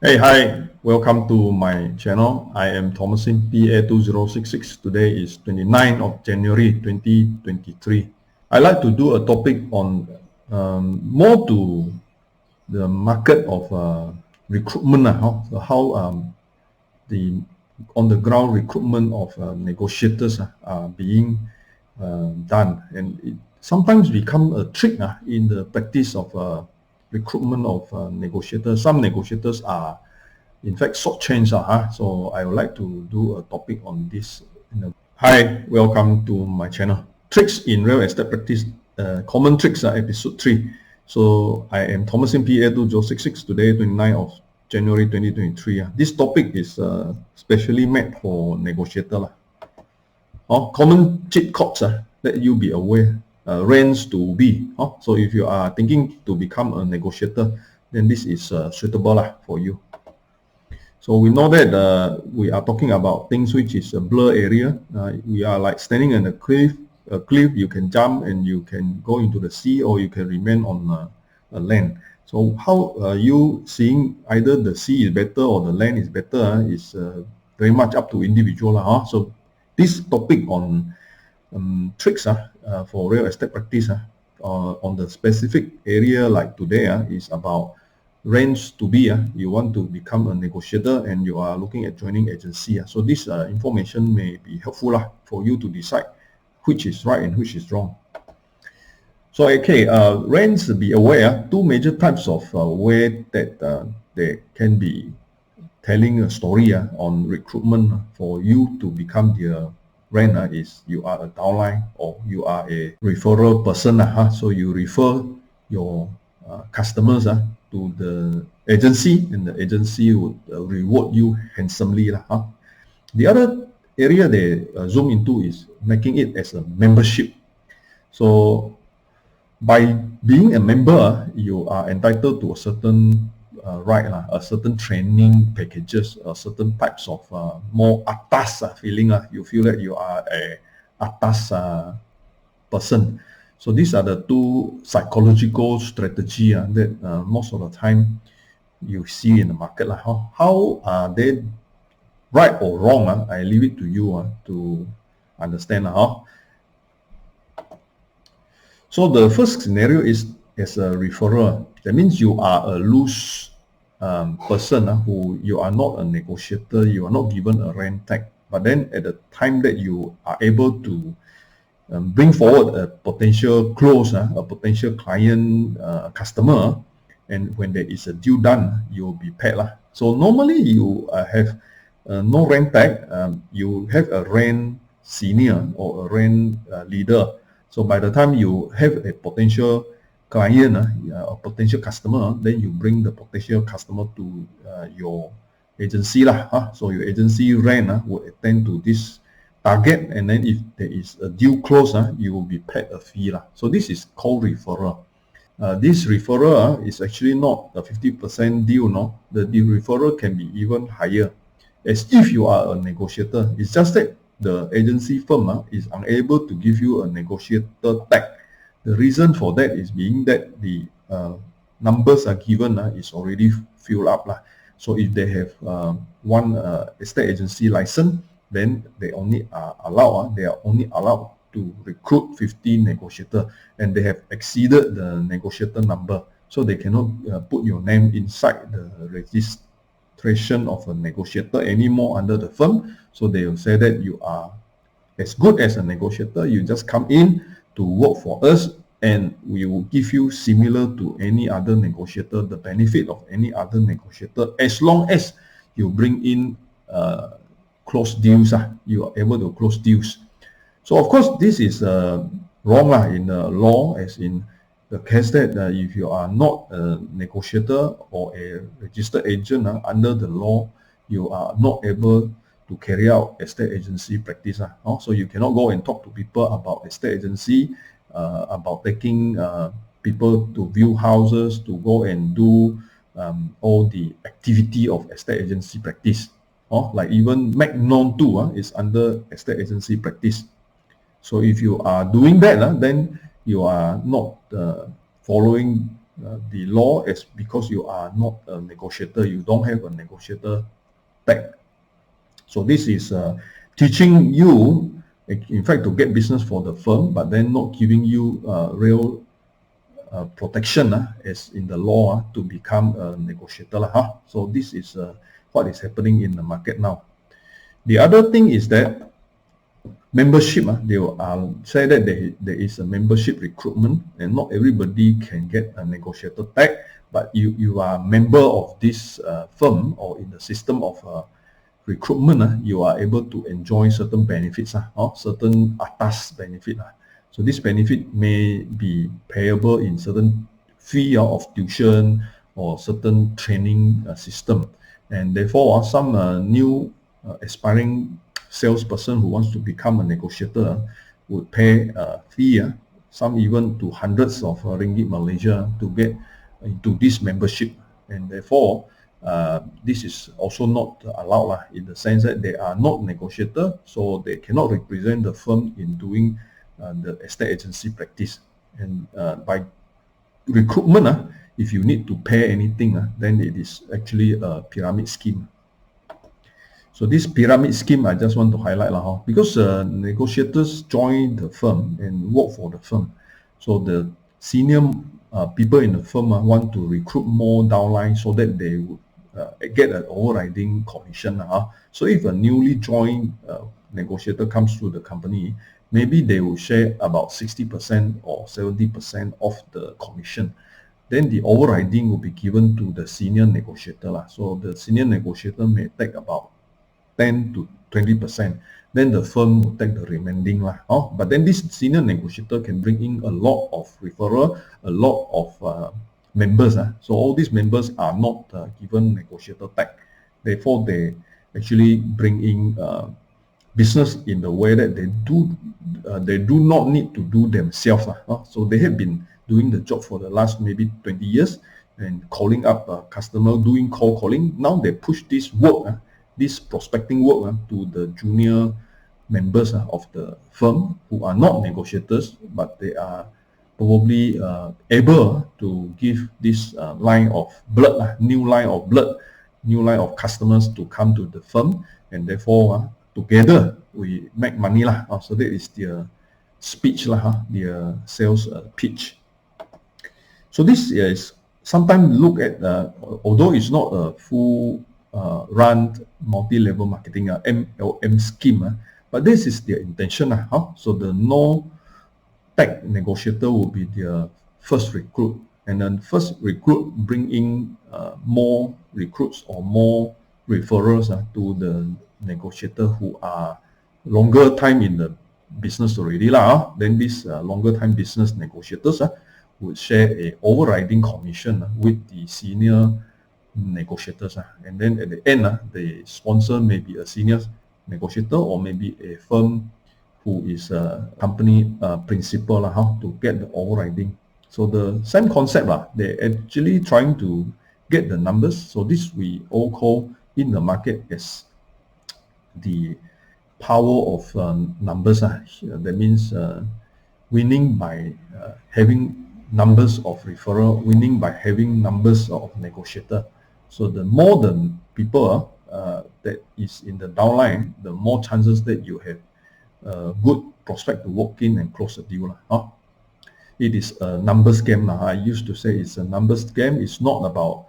Hey, hi, welcome to my channel. I am Thomasin, PA2066. Today is 29th of January 2023. I like to do a topic on more to the market of recruitment, how the on the ground recruitment of negotiators are being done, and it sometimes become a trick in the practice of recruitment of negotiators. Some negotiators are in fact shortchanged. So I would like to do a topic on this. Hi, welcome to my channel. Tricks in real estate practice, common tricks, episode 3. So I am Thomasin PA2066, today 29th of January 2023. This topic is specially made for negotiator. Common cheat codes let you be aware, rents to be. So if you are thinking to become a negotiator, then this is suitable for you. So we know that we are talking about things which is a blur area. We are like standing on a cliff. You can jump and you can go into the sea, or you can remain on land. So how are you seeing either the sea is better or the land is better is very much up to individual. So this topic on tricks for real estate practice on the specific area like today is about range to be. You want to become a negotiator and you are looking at joining agency. So this information may be helpful for you to decide which is right and which is wrong. So okay, range, be aware, two major types of way that they can be telling a story on recruitment for you to become their rent is you are a downline or you are a referral person. So you refer your customers to the agency, and the agency would reward you handsomely. The other area they zoom into is making it as a membership. So by being a member, you are entitled to a certain right, a certain training packages, certain types of more atas feeling. You feel that you are a atas person. So these are the two psychological strategy that most of the time you see in the market. How are they right or wrong? I leave it to you to understand. So the first scenario is as a referral. That means you are a loose person who you are not a negotiator, you are not given a rent tag. But then at the time that you are able to bring forward a potential close, a potential client, customer, and when there is a deal done, you will be paid. So normally you have no rent tag, you have a rent senior or a rent leader. So by the time you have a potential client, a potential customer, then you bring the potential customer to your agency. So your agency rent will attend to this target, and then if there is a deal close, you will be paid a fee. So this is called referral. This referral is actually not a 50% deal. No, the referral can be even higher, as if you are a negotiator. It's just that the agency firm is unable to give you a negotiator tag. The reason for that is being that the numbers are given is already filled up. So if they have one estate agency license, then they only are allowed, to recruit 50 negotiator, and they have exceeded the negotiator number, so they cannot put your name inside the registration of a negotiator anymore under the firm. So they will say that you are as good as a negotiator, you just come in to work for us, and we will give you similar to any other negotiator, the benefit of any other negotiator, as long as you bring in close deals. You are able to close deals. So of course this is wrong in the law, as in the case that if you are not a negotiator or a registered agent under the law, you are not able to carry out estate agency practice. So you cannot go and talk to people about estate agency, about taking people to view houses, to go and do all the activity of estate agency practice. Like even make known to is under estate agency practice. So if you are doing that, then you are not following the law is because you are not a negotiator, you don't have a negotiator tag. So this is teaching you, in fact, to get business for the firm, but then not giving you real protection as in the law to become a negotiator. So this is what is happening in the market now. The other thing is that membership, they will say that there is a membership recruitment, and not everybody can get a negotiator tag, but you are a member of this firm or in the system of recruitment, you are able to enjoy certain benefits, certain atas benefit. So this benefit may be payable in certain fee of tuition or certain training system, and therefore some new aspiring salesperson who wants to become a negotiator would pay a fee, some even to hundreds of ringgit Malaysia to get into this membership, and therefore this is also not allowed in the sense that they are not negotiator, so they cannot represent the firm in doing the estate agency practice. And by recruitment, if you need to pay anything, then it is actually a pyramid scheme. So this pyramid scheme, I just want to highlight because negotiators join the firm and work for the firm. So the senior people in the firm want to recruit more downline so that they would get an overriding commission. So if a newly joined negotiator comes to the company, maybe they will share about 60% or 70% of the commission. Then the overriding will be given to the senior negotiator. So the senior negotiator may take about 10 to 20%. Then the firm will take the remaining. But then this senior negotiator can bring in a lot of referral, a lot of members. So all these members are not given negotiator tag. Therefore, they actually bring in business in the way that they do not need to do themselves. So they have been doing the job for the last maybe 20 years and calling up a customer, doing cold calling. Now they push this work, this prospecting work to the junior members of the firm who are not negotiators, but they are probably able to give this line of blood, new line of blood, new line of customers to come to the firm, and therefore together we make money. So that is their speech, their sales pitch. So this is sometimes look at, although it's not a full run multi-level marketing MLM scheme, but this is their intention. So the no tag negotiator will be their first recruit, and then first recruit bring in more recruits or more referrals to the negotiator who are longer time in the business already. Then these longer time business negotiators would share a overriding commission with the senior negotiators, and then at the end the sponsor may be a senior negotiator or maybe a firm who is a company principal to get the overriding. So the same concept, they're actually trying to get the numbers. So this we all call in the market as the power of numbers. That means winning by having numbers of referral, winning by having numbers of negotiator. So the more the people that is in the downline, the more chances that you have good prospect to walk in and close a deal. It is a numbers game. I used to say it's a numbers game. It's not about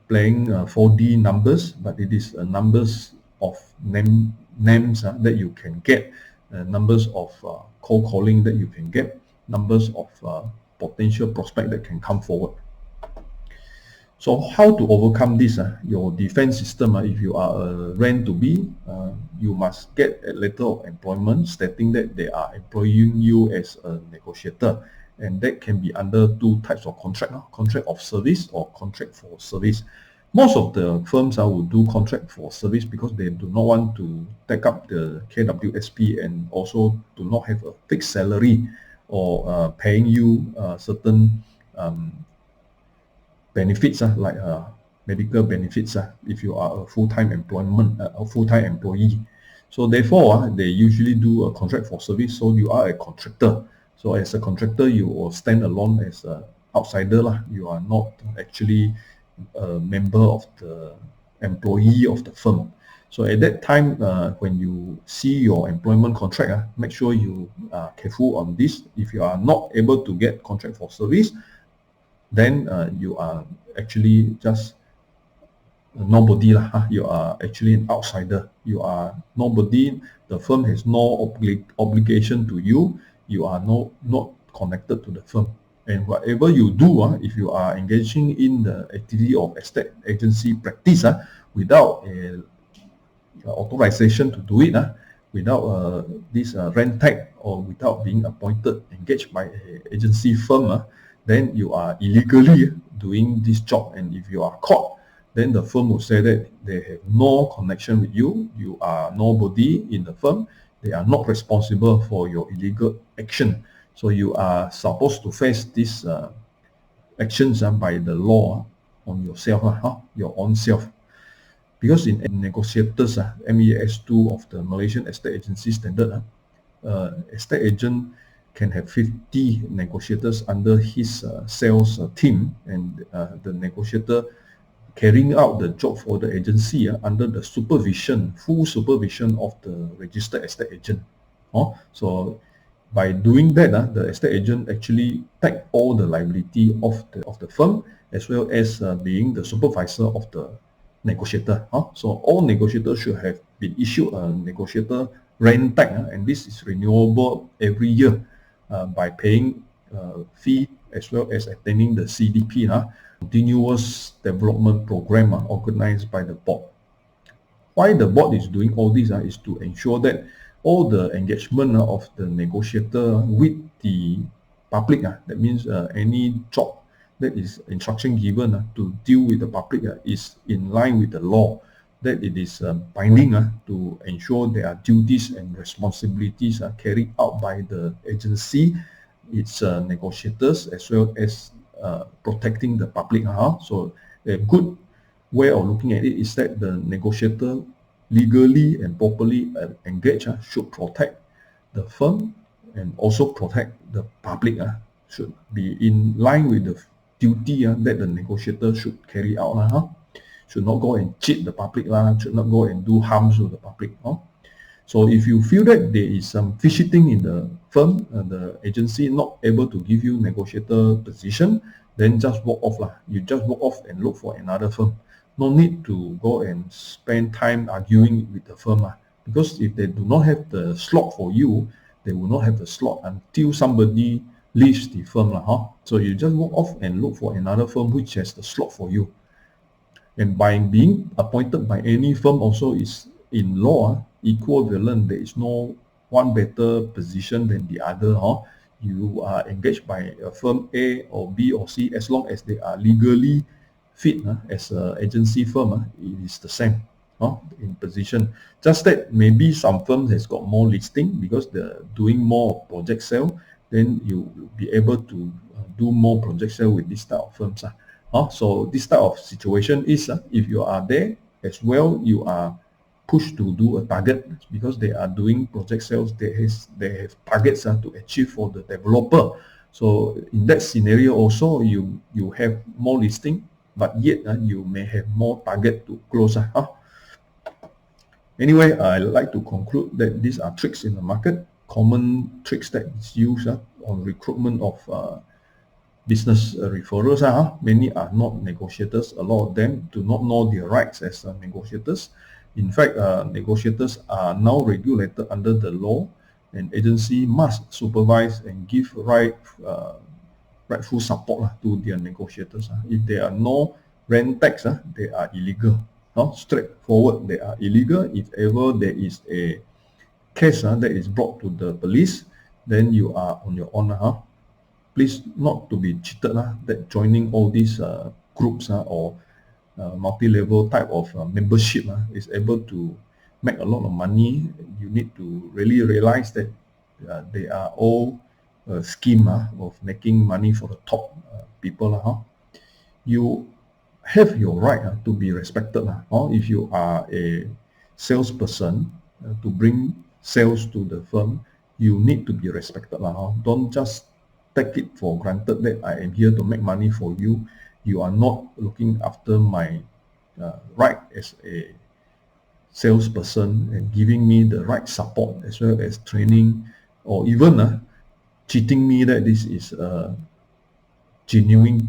playing 4D numbers, but it is numbers of names that you can get, numbers of cold calling that you can get, numbers of potential prospect that can come forward. So how to overcome this? Your defense system, if you are a rent to be, you must get a letter of employment stating that they are employing you as a negotiator, and that can be under two types of contract, contract of service or contract for service. Most of the firms will do contract for service because they do not want to take up the KWSP and also do not have a fixed salary or paying you certain benefits like medical benefits if you are a full-time employee. So therefore, they usually do a contract for service. So you are a contractor. So as a contractor, you will stand alone as outsider lah. You are not actually a member of the employee of the firm. So at that time, when you see your employment contract, make sure you are careful on this. If you are not able to get contract for service, then you are actually just nobody lah. You are actually an outsider. You are nobody. The firm has no obligation to you. You are not connected to the firm. And whatever you do, if you are engaging in the activity of estate agency practice without a authorization to do it, without this rent tag, or without being appointed, engaged by an agency firm, then you are illegally doing this job. And if you are caught, then the firm will say that they have no connection with you. You are nobody in the firm. They are not responsible for your illegal action. So you are supposed to face these actions by the law on yourself, your own self. Because in negotiators, MES2 of the Malaysian Estate Agency Standard, estate agent can have 50 negotiators under his sales team, and the negotiator carrying out the job for the agency under the full supervision of the registered estate agent. So by doing that, the estate agent actually take all the liability of the firm, as well as being the supervisor of the negotiator. So all negotiators should have been issued a negotiator rent tag, and this is renewable every year by paying fee, as well as attending the CDP, continuous development program organized by the board. Why the board is doing all this is to ensure that all the engagement of the negotiator with the public, that means any job that is instruction given to deal with the public is in line with the law, that it is binding to ensure their duties and responsibilities are carried out by the agency, its negotiators, as well as protecting the public. So a good way of looking at it is that the negotiator legally and properly engaged should protect the firm and also protect the public. Should be in line with the duty that the negotiator should carry out. Should not go and cheat the public, should not go and do harms to the public. So if you feel that there is some fishy-ting in the firm, the agency not able to give you negotiator position, then just walk off. You just walk off and look for another firm. No need to go and spend time arguing with the firm, because if they do not have the slot for you, they will not have the slot until somebody leaves the firm. So you just walk off and look for another firm which has the slot for you. And by being appointed by any firm also is in law equivalent. There is no one better position than the other. You are engaged by a firm A or B or C, as long as they are legally fit as an agency firm, it is the same in position. Just that maybe some firms has got more listing because they're doing more project sale, then you will be able to do more project sale with this type of firms. So this type of situation is if you are there as well, you are pushed to do a target, because they are doing project sales. They have targets to achieve for the developer. So in that scenario also, you have more listing, but yet you may have more target to close. Anyway, I like to conclude that these are tricks in the market, common tricks that is used on recruitment of business referrals. Many are not negotiators. A lot of them do not know their rights as negotiators. In fact, negotiators are now regulated under the law, and agency must supervise and give rightful support to their negotiators. If there are no rent tax, they are illegal. Straightforward, they are illegal. If ever there is a case that is brought to the police, then you are on your own. Please not to be cheated that joining all these groups or multi-level type of membership is able to make a lot of money. You need to really realize that they are all a scheme of making money for the top people. You have your right to be respected. If you are a salesperson to bring sales to the firm, you need to be respected. Don't just take it for granted that I am here to make money for you. You are not looking after my right as a salesperson and giving me the right support as well as training, or even cheating me that this is a genuine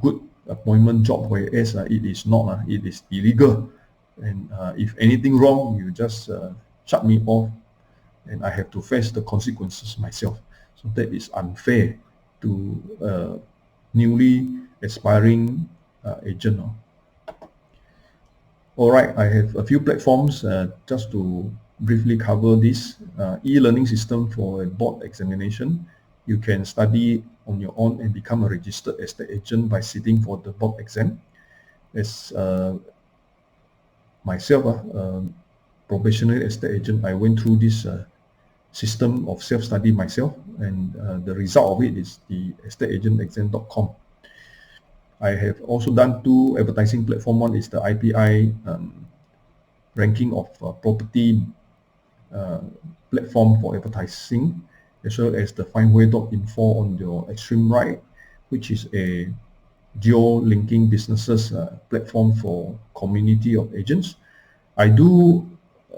good appointment job, whereas it is not. It is illegal, and if anything wrong, you just shut me off and I have to face the consequences myself. So that is unfair to a newly aspiring agent. All right, I have a few platforms just to briefly cover this. E-learning system for a board examination. You can study on your own and become a registered estate agent by sitting for the board exam. As myself, professional estate agent, I went through this system of self-study myself, and the result of it is the estateagentexam.com. I have also done 2 advertising platforms. One is the IPI ranking of property platform for advertising, as well as the findway.info on your extreme right, which is a geo-linking businesses platform for community of agents. I do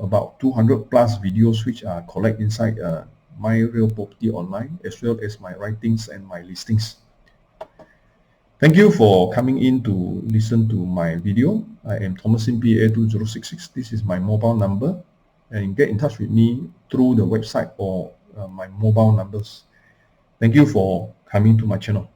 about 200 plus videos which are collect inside My Real Property Online, as well as my writings and my listings. Thank you for coming in to listen to my video. I am Thomasin PA2066. This is my mobile number, and get in touch with me through the website or my mobile numbers. Thank you for coming to my channel.